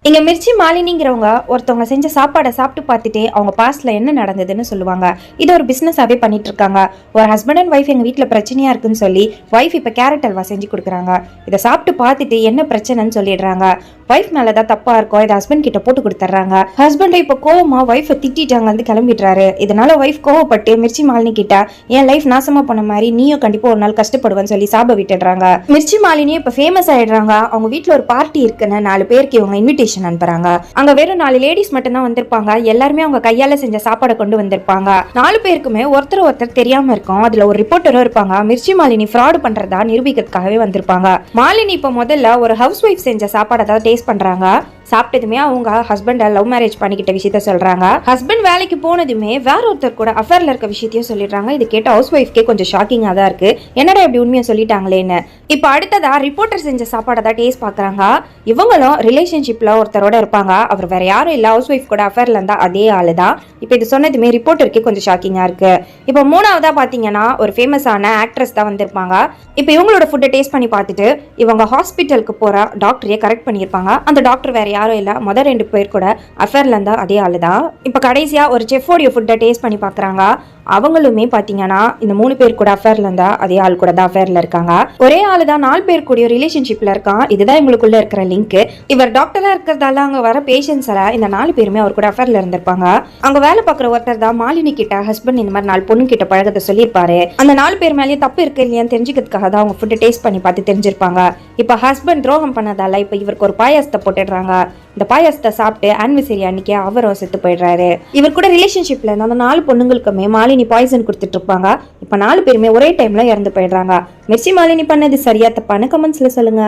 இங்க மிர்ச்சி மாலினிங்கிறவங்க ஒருத்தவங்க செஞ்ச சாப்பாடை சாப்பிட்டு பார்த்துட்டு அவங்க பாஸ்ட்ல என்ன நடந்ததுன்னு சொல்லுவாங்க. இது ஒரு பிசினஸாவே பண்ணிட்டு இருக்காங்க. ஒரு ஹஸ்பண்ட் அண்ட் ஒய்ஃப் எங்க வீட்டுல பிரச்சனையா இருக்குன்னு சொல்லி ஒய்ஃப் இப்ப கேரட் அல்வா செஞ்சு கொடுக்குறாங்க. இதை சாப்பிட்டு பார்த்துட்டு என்ன பிரச்சனைன்னு சொல்லிடுறாங்க. ஒய்ஃப் மேலதான் தப்பா இருக்கும், இதை ஹஸ்பண்ட் கிட்ட போட்டு கொடுத்துறாங்க. ஹஸ்பண்ட் இப்ப கோவமா ஒய்ஃபை திட்டாங்க வந்து கிளம்பிடுறாரு. இதனால ஒய்ஃப் கோவப்பட்டு மிர்ச்சி மாலினி கிட்ட என் லைஃப் நாசமா போன மாதிரி நீயும் கண்டிப்பா ஒரு நாள் கஷ்டப்படுவேன்னு சொல்லி சாப விட்டுடுறாங்க. மிர்ச்சி மாலினி இப்ப ஃபேமஸ் ஆயிடுறாங்க. அவங்க வீட்டுல ஒரு பார்ட்டி இருக்குன்னு 4 பேருக்கு இவங்க இன்விடேஷன் அனுப்புறாங்க. அங்க வெறும் 4 லேடிஸ் மட்டும் தான் வந்திருப்பாங்க. எல்லாருமே அவங்க கையால செஞ்ச சாப்பாடை கொண்டு வந்திருப்பாங்க. 4 பேருக்குமே ஒருத்தர் தெரியாம இருக்கும். அதுல ஒரு ரிப்போர்ட்டரும் இருப்பாங்க. மிர்ச்சி மாலினி ஃப்ராட் பண்றதா நிரூபிக்கிறதுக்காகவே வந்திருப்பாங்க. மாலினி இப்ப முதல்ல ஒரு ஹவுஸ் ஒய்ஃப் செஞ்ச சாப்பாடை தான் டேஸ்ட் பண்றாங்க. சாப்பிட்டதுமே அவங்க ஹஸ்பண்ட லவ் மேரேஜ் பண்ணிக்கிட்ட விஷயத்த சொல்றாங்க. ஹஸ்பண்ட் வேலைக்கு போனதுமே வேற ஒருத்தர் கூட அஃபேர்ல இருக்க விஷயத்தையும் சொல்லிடுறாங்க. இது கேட்ட ஹவுஸ் ஒய்ஃப்கே கொஞ்சம் ஷாக்கிங்கா தான் இருக்கு. என்னடா இப்படி உண்மையை சொல்லிட்டாங்களேன்னு. இப்ப அடுத்ததா ரிப்போர்ட்டர் செஞ்ச சாப்பாடை தான் டேஸ்ட் பாக்குறாங்க. இவங்களும் ரிலேஷன்ஷிப்ல ஒருத்தரோட இருப்பாங்க. அவர் வேற யாரும் இல்ல, ஹவுஸ் ஒய்ஃப் கூட அஃபேர்ல இருந்தா அதே ஆளு தான். இப்ப இது சொன்னதுமே ரிப்போர்ட்டருக்கே கொஞ்சம் ஷாக்கிங்கா இருக்கு. இப்ப 3வதா பாத்தீங்கன்னா ஒரு ஃபேமஸான ஆக்ட்ரஸ் தான் வந்திருப்பாங்க. இப்ப இவங்களோட ஃபுட்டை டேஸ்ட் பண்ணி பார்த்துட்டு இவங்க ஹாஸ்பிட்டலுக்கு போற டாக்டரையே கரெக்ட் பண்ணியிருப்பாங்க. அந்த டாக்டர் வேற யாரும் இல்ல, முதல் 2 பேர் கூட அஃபேர்ல இருந்தா அதே ஆளு தான். இப்ப கடைசியா ஒரு செஃபோடைய ஃபுட்டை டேஸ்ட் பண்ணி பாக்குறாங்க. அவங்களுமே பாத்தீங்கன்னா இந்த 3 பேர் கூட அஃபேர்ல இருந்தா அதே ஆள் கூட தான் அஃபேர்ல இருக்காங்க. ஒரே ஆளு தான் 4 பேர் கூட ரிலேஷன்ஷிப்ல இருக்கான். இதுதான் இவங்களுக்குள்ள இருக்கிற லிங்க். இவர் டாக்டரா இருக்கிறதால அங்க வர பேஷன்ஸ் எல்லாம் இந்த 4 பேருமே அவர் கூட அஃபேர்ல இருந்திருப்பாங்க. அங்க வேலை பார்க்குற ஒருத்தர் தான் மாலினி கிட்ட ஹஸ்பண்ட் இந்த மாதிரி 4 பொண்ணு கிட்ட பழகத்தை சொல்லியிருப்பாரு. அந்த 4 பேர் மேலேயே தப்பு இருக்கு இல்லையான்னு தெரிஞ்சுக்கிறதுக்காக தான் அவங்க ஃபுட்டை டேஸ்ட் பண்ணி பார்த்து தெரிஞ்சிருப்பாங்க. இப்ப ஹஸ்பண்ட் துரோகம் பண்ணதால இப்ப இவருக்கு ஒரு பாயாசத்தை போட்டுடுறாங்க. இந்த பாயாசத்தை சாப்பிட்டு ஆனிவர்சரி அன்னைக்கு அவரும் செத்து போயிடுறாரு. இவர் கூட ரிலேஷன்ஷிப்ல இருந்த அந்த 4 பொண்ணுங்களுக்குமே மாலினி பாய்சன் கொடுத்துட்டு இருப்பாங்க. இப்ப 4 பேருமே ஒரே டைம்ல இறந்து போயிடுறாங்க. மிர்ச்சி மாலினி பண்ணது சரியா தப்பான கமெண்ட்ஸ்ல சொல்லுங்க.